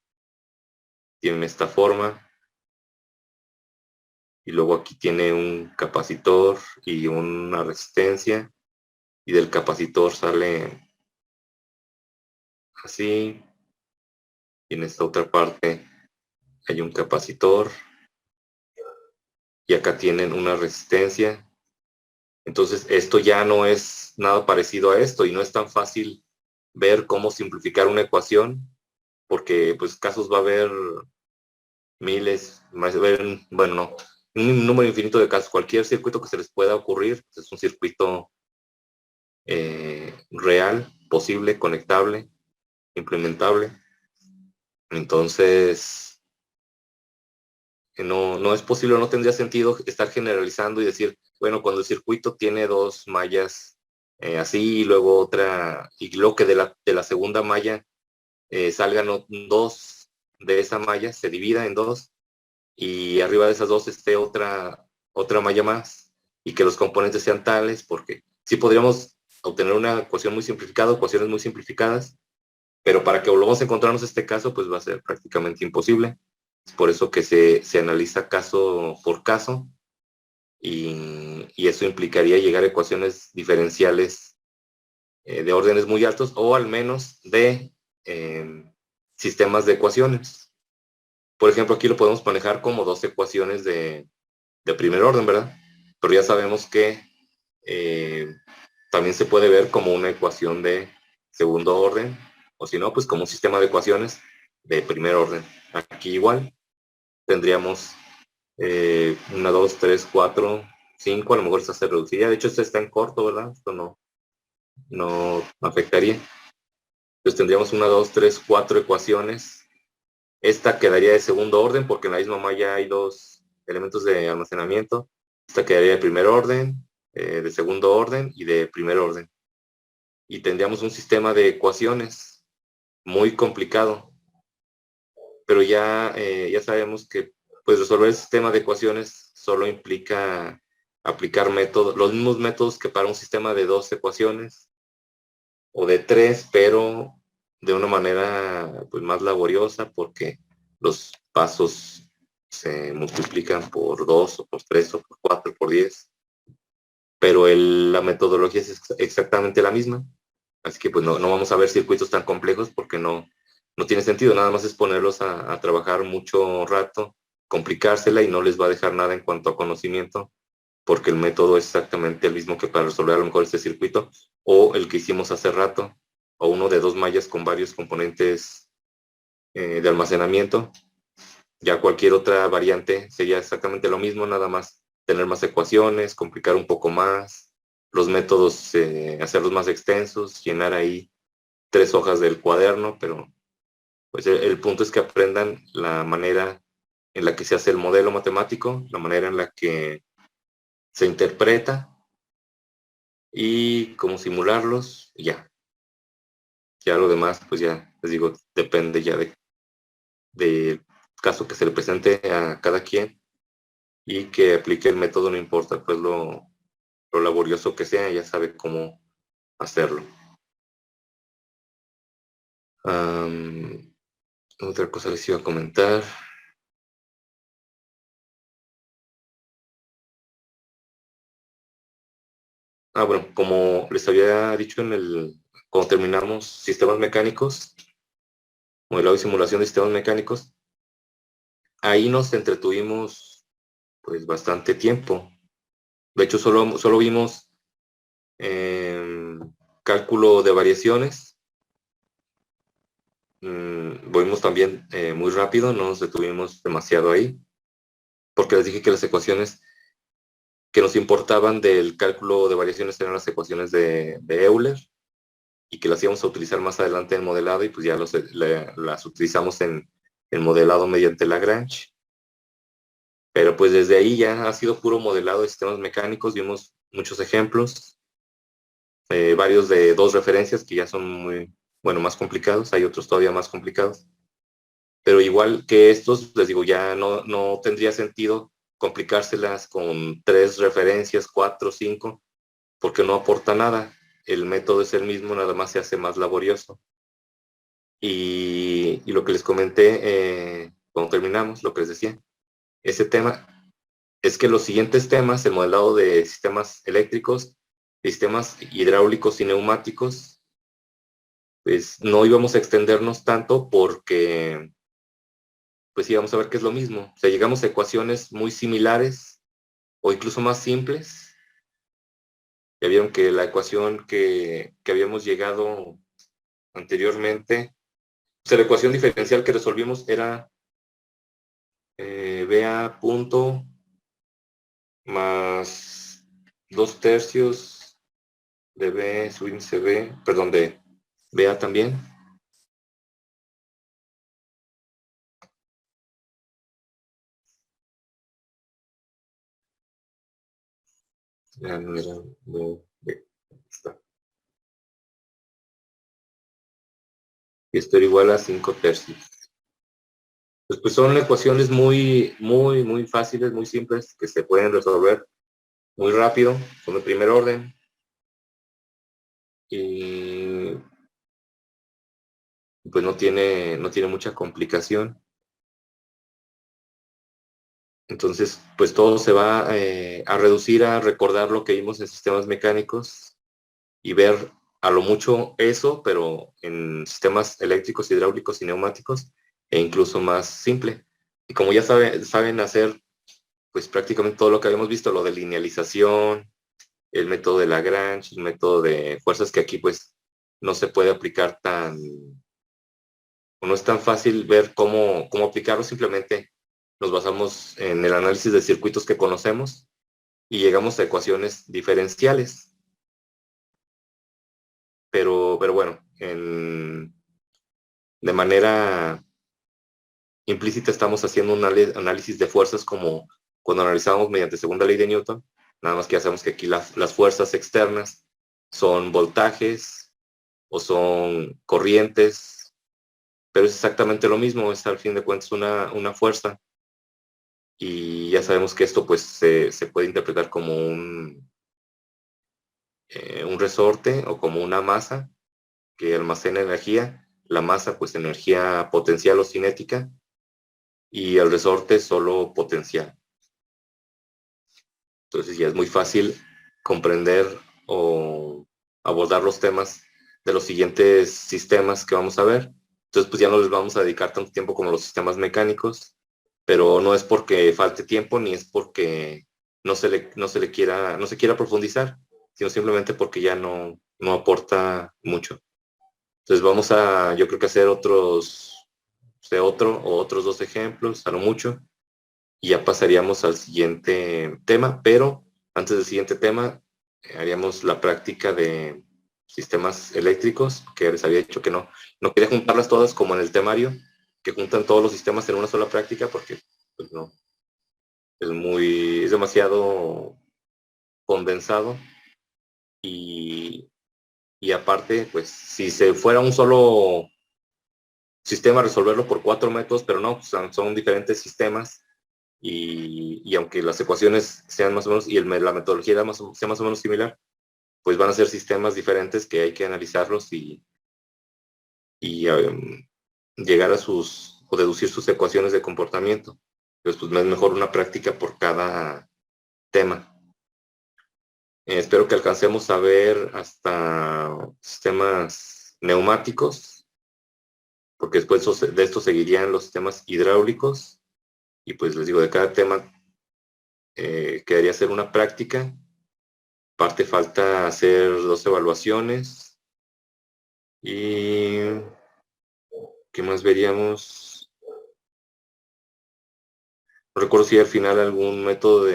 tienen esta forma, y luego aquí tiene un capacitor y una resistencia, y del capacitor sale así, y en esta otra parte hay un capacitor, y acá tienen una resistencia. Entonces esto ya no es nada parecido a esto, y no es tan fácil ver cómo simplificar una ecuación, porque pues casos va a haber miles, bueno, no, un número infinito de casos. Cualquier circuito que se les pueda ocurrir pues, es un circuito real, posible, conectable, implementable. Entonces, no es posible, no tendría sentido estar generalizando y decir, bueno, cuando el circuito tiene dos mallas así, y luego otra, y luego que de la segunda malla salgan dos de esa malla, se divida en dos, y arriba de esas dos esté otra malla más, y que los componentes sean tales, porque sí podríamos obtener una ecuación muy simplificada, ecuaciones muy simplificadas, pero para que volvamos a encontrarnos este caso, pues va a ser prácticamente imposible. Es por eso que se analiza caso por caso, y eso implicaría llegar a ecuaciones diferenciales de órdenes muy altos, o al menos de sistemas de ecuaciones. Por ejemplo, aquí lo podemos manejar como dos ecuaciones de primer orden, ¿verdad? Pero ya sabemos que también se puede ver como una ecuación de segundo orden, o si no, pues como un sistema de ecuaciones de primer orden. Aquí igual tendríamos 1, 2, 3, 4, 5, a lo mejor esta se reduciría. De hecho, este está en corto, ¿verdad? Esto no afectaría. Entonces tendríamos 1, 2, 3, 4 ecuaciones. Esta quedaría de segundo orden porque en la misma malla hay dos elementos de almacenamiento. Esta quedaría de primer orden, de segundo orden y de primer orden. Y tendríamos un sistema de ecuaciones muy complicado. Pero ya sabemos que pues resolver el sistema de ecuaciones solo implica aplicar métodos, los mismos métodos que para un sistema de 2 ecuaciones o de 3, pero de una manera pues más laboriosa, porque los pasos se multiplican por 2 o por 3 o por 4 o por 10, pero la metodología es exactamente la misma. Así que pues no vamos a ver circuitos tan complejos porque no tiene sentido. Nada más es ponerlos a trabajar mucho rato, complicársela, y no les va a dejar nada en cuanto a conocimiento, porque el método es exactamente el mismo que para resolver a lo mejor este circuito, o el que hicimos hace rato, o uno de 2 mallas con varios componentes de almacenamiento. Ya cualquier otra variante sería exactamente lo mismo, nada más tener más ecuaciones, complicar un poco más, los métodos hacerlos más extensos, llenar ahí 3 hojas del cuaderno, pero pues el punto es que aprendan la manera en la que se hace el modelo matemático, la manera en la que se interpreta y cómo simularlos, y ya. Ya lo demás, pues ya les digo, depende ya del caso que se le presente a cada quien, y que aplique el método, no importa pues lo laborioso que sea, ya sabe cómo hacerlo. Otra cosa les iba a comentar. Bueno, como les había dicho cuando terminamos sistemas mecánicos, modelado y simulación de sistemas mecánicos, ahí nos entretuvimos pues bastante tiempo. De hecho, solo vimos cálculo de variaciones. Vimos también muy rápido, no nos detuvimos demasiado ahí, porque les dije que las ecuaciones que nos importaban del cálculo de variaciones eran las ecuaciones de Euler, y que las íbamos a utilizar más adelante en modelado, y pues ya las utilizamos en modelado mediante Lagrange. Pero pues desde ahí ya ha sido puro modelado de sistemas mecánicos. Vimos muchos ejemplos, varios de 2 referencias que ya son más complicados. Hay otros todavía más complicados. Pero igual que estos, les digo, ya no tendría sentido complicárselas con 3 referencias, 4, 5, porque no aporta nada. El método es el mismo, nada más se hace más laborioso. Y lo que les comenté cuando terminamos, lo que les decía, ese tema es que los siguientes temas, el modelado de sistemas eléctricos, sistemas hidráulicos y neumáticos, pues no íbamos a extendernos tanto, porque pues íbamos a ver que es lo mismo. O sea, llegamos a ecuaciones muy similares o incluso más simples. Ya vieron que la ecuación que habíamos llegado anteriormente, o sea, la ecuación diferencial que resolvimos era BA punto más 2/3 de B su índice B, perdón, de BA también. Ya no era B, está. Y esto era igual a 5/3. Pues son ecuaciones muy fáciles, muy simples, que se pueden resolver muy rápido, son de primer orden. Y pues no tiene mucha complicación. Entonces, pues todo se va a reducir a recordar lo que vimos en sistemas mecánicos y ver a lo mucho eso, pero en sistemas eléctricos, hidráulicos y neumáticos, e incluso más simple. Y como ya saben hacer, pues prácticamente todo lo que habíamos visto, lo de linealización, el método de Lagrange, el método de fuerzas, que aquí pues no se puede aplicar o no es tan fácil ver cómo aplicarlo, simplemente nos basamos en el análisis de circuitos que conocemos y llegamos a ecuaciones diferenciales. Pero bueno, de manera implícita estamos haciendo un análisis de fuerzas como cuando analizábamos mediante segunda ley de Newton, nada más que ya sabemos que aquí las fuerzas externas son voltajes o son corrientes, pero es exactamente lo mismo, es al fin de cuentas una fuerza. Y ya sabemos que esto pues se puede interpretar como un resorte o como una masa que almacena energía, la masa pues energía potencial o cinética y el resorte solo potencial. Entonces ya es muy fácil comprender o abordar los temas de los siguientes sistemas que vamos a ver. Entonces pues ya no les vamos a dedicar tanto tiempo como los sistemas mecánicos, pero no es porque falte tiempo ni es porque no se quiera profundizar, sino simplemente porque ya no aporta mucho. Entonces vamos yo creo que hacer otros 2 ejemplos, a lo mucho, y ya pasaríamos al siguiente tema, pero antes del siguiente tema haríamos la práctica de sistemas eléctricos, que les había dicho que no quería juntarlas todas como en el temario, que juntan todos los sistemas en una sola práctica, porque pues no, es demasiado condensado y, y aparte, pues si se fuera un solo sistema resolverlo por 4 métodos, pero no, son diferentes sistemas y aunque las ecuaciones sean más o menos y la metodología sea más o menos similar, pues van a ser sistemas diferentes que hay que analizarlos y llegar a o deducir sus ecuaciones de comportamiento. Entonces, pues es mejor una práctica por cada tema. Espero que alcancemos a ver hasta sistemas neumáticos, porque después de esto seguirían los sistemas hidráulicos. Y pues les digo, de cada tema quedaría hacer una práctica. Aparte falta hacer 2 evaluaciones. ¿Y qué más veríamos? No recuerdo si al final algún método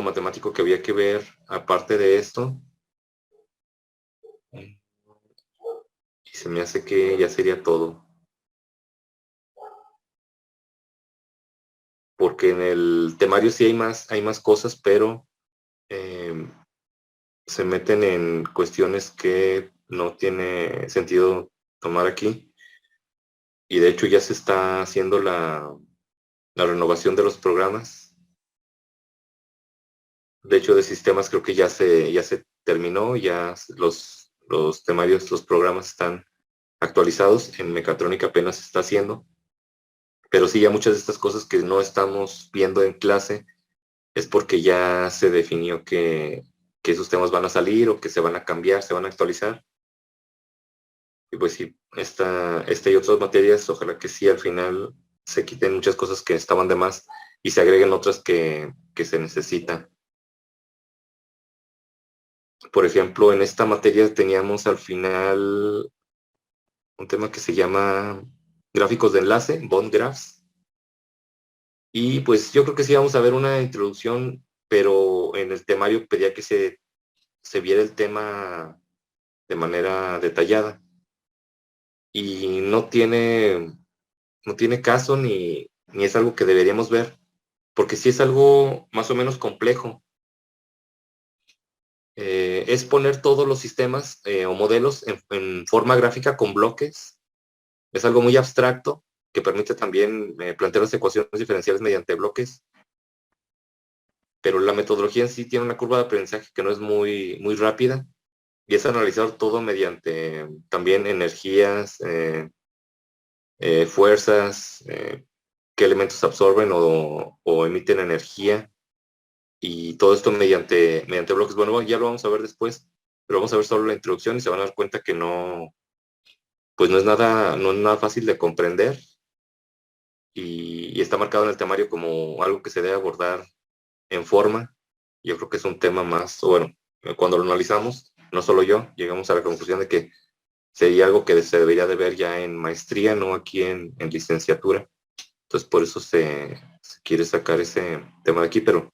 matemático que había que ver aparte de esto. Y se me hace que ya sería todo. Porque en el temario sí hay más cosas, pero se meten en cuestiones que no tiene sentido tomar aquí. Y de hecho ya se está haciendo la renovación de los programas. De hecho, de sistemas creo que ya se terminó, ya los temarios, los programas están actualizados. En mecatrónica apenas se está haciendo. Pero sí, ya muchas de estas cosas que no estamos viendo en clase es porque ya se definió que esos temas van a salir o que se van a cambiar, se van a actualizar. Y pues sí, esta y otras materias, ojalá que sí al final se quiten muchas cosas que estaban de más y se agreguen otras que se necesitan. Por ejemplo, en esta materia teníamos al final un tema que se llama gráficos de enlace, bond graphs. Y pues yo creo que sí vamos a ver una introducción, pero en el temario pedía que se viera el tema de manera detallada. Y no tiene caso ni es algo que deberíamos ver, porque sí es algo más o menos complejo. Es poner todos los sistemas o modelos en forma gráfica con bloques. Es algo muy abstracto que permite también plantear las ecuaciones diferenciales mediante bloques. pero la metodología en sí tiene una curva de aprendizaje que no es muy, muy rápida y es analizar todo mediante también energías, fuerzas, qué elementos absorben o emiten energía y todo esto mediante bloques. Bueno, ya lo vamos a ver después, pero vamos a ver solo la introducción y se van a dar cuenta que no, pues no es nada fácil de comprender y está marcado en el temario como algo que se debe abordar en forma. Yo creo que es un tema más, o bueno, cuando lo analizamos, no solo yo, llegamos a la conclusión de que sería algo que se debería de ver ya en maestría, no aquí en licenciatura. Entonces, por eso se quiere sacar ese tema de aquí, pero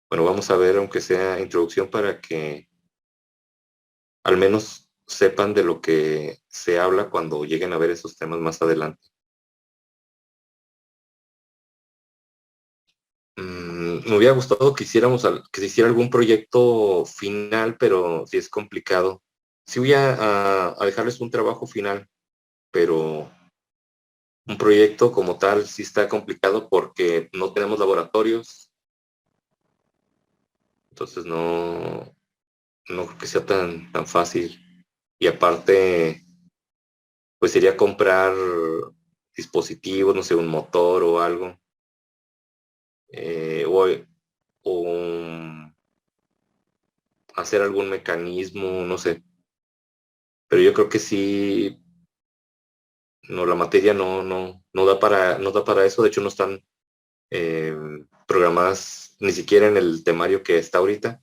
bueno, vamos a ver, aunque sea introducción, para que al menos sepan de lo que se habla cuando lleguen a ver esos temas más adelante. Me hubiera gustado que que se hiciera algún proyecto final, pero sí es complicado. Sí voy a dejarles un trabajo final, pero un proyecto como tal sí está complicado porque no tenemos laboratorios, entonces no creo que sea tan fácil. Y aparte, pues sería comprar dispositivos, no sé, un motor o algo, o hacer algún mecanismo, no sé. Pero yo creo que sí, no, la materia no da para eso. De hecho, no están eh, programadas ni siquiera en el temario que está ahorita.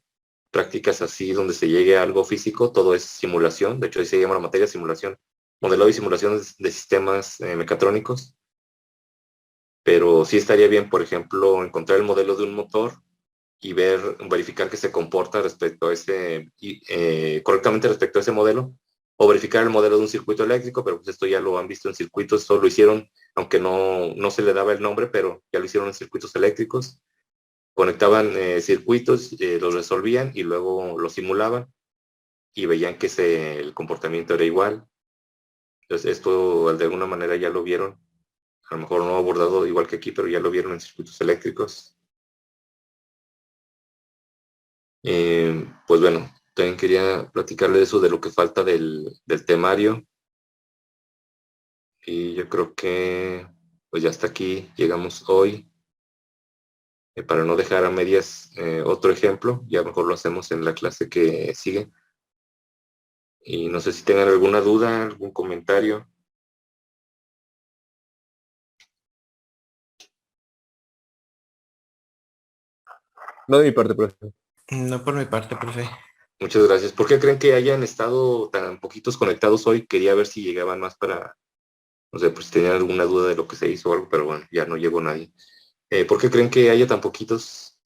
Prácticas así donde se llegue a algo físico, todo es simulación. De hecho, ahí se llama la materia simulación, modelado y simulación de sistemas mecatrónicos. Pero sí estaría bien, por ejemplo, encontrar el modelo de un motor y verificar que se comporta respecto a correctamente respecto a ese modelo, o verificar el modelo de un circuito eléctrico, pero pues esto ya lo han visto en circuitos, esto lo hicieron, aunque no se le daba el nombre, pero ya lo hicieron en circuitos eléctricos, conectaban circuitos, los resolvían y luego los simulaban y veían que el comportamiento era igual. Entonces esto de alguna manera ya lo vieron, a lo mejor no abordado igual que aquí, pero ya lo vieron en circuitos eléctricos. Pues bueno, también quería platicarle de eso, de lo que falta del temario. Y yo creo que pues ya hasta aquí llegamos hoy. Para no dejar a medias otro ejemplo, ya mejor lo hacemos en la clase que sigue. Y no sé si tengan alguna duda, algún comentario. No de mi parte, profe. No por mi parte, profe. Muchas gracias. ¿Por qué creen que hayan estado tan poquitos conectados hoy? Quería ver si llegaban más para, no sé, pues si tenían alguna duda de lo que se hizo o algo, pero bueno, ya no llegó nadie. ¿Por qué creen que haya tan poquitos?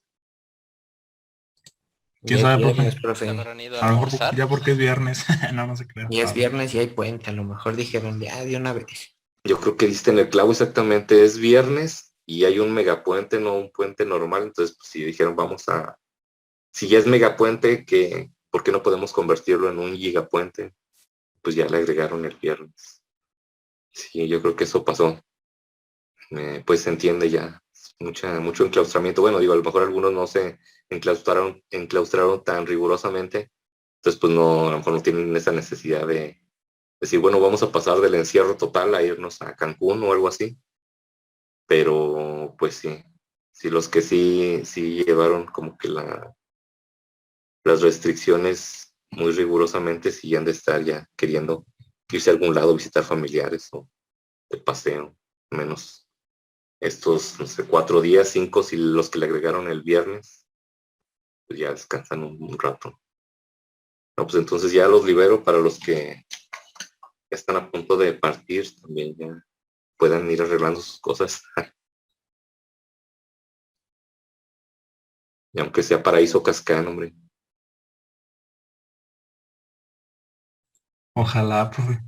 ¿Quién Y es sabe, viernes, profe? profe. ¿Habrán ido a A lo mejor almorzar? ya porque es viernes. No se creo. Y es viernes y hay puente. A lo mejor dijeron ya de una vez. Yo creo que diste en el clavo exactamente. Es viernes y hay un megapuente, no un puente normal. Entonces, pues, si dijeron si ya es megapuente, ¿por qué no podemos convertirlo en un gigapuente? Pues ya le agregaron el viernes. Sí, yo creo que eso pasó. Pues se entiende ya. Mucho enclaustramiento. Bueno, digo, a lo mejor algunos no se enclaustraron tan rigurosamente. Entonces, pues no, a lo mejor no tienen esa necesidad de decir, bueno, vamos a pasar del encierro total a irnos a Cancún o algo así. Pero, pues sí, los que sí llevaron como que las restricciones muy rigurosamente, sí han de estar ya queriendo irse a algún lado, visitar familiares o de paseo, menos estos, no sé, 4 días, 5, si los que le agregaron el viernes, pues ya descansan un rato. No, pues entonces ya los libero para los que ya están a punto de partir, también ya puedan ir arreglando sus cosas. Y aunque sea Paraíso Cascán, hombre. Ojalá, profe.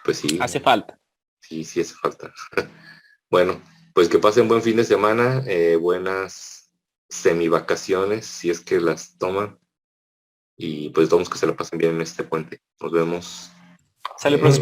Pues sí, Hace falta. sí hace falta. Bueno, pues que pasen buen fin de semana, buenas semivacaciones, si es que las toman. Y pues todos que se la pasen bien en este puente. Nos vemos. Sale, profe.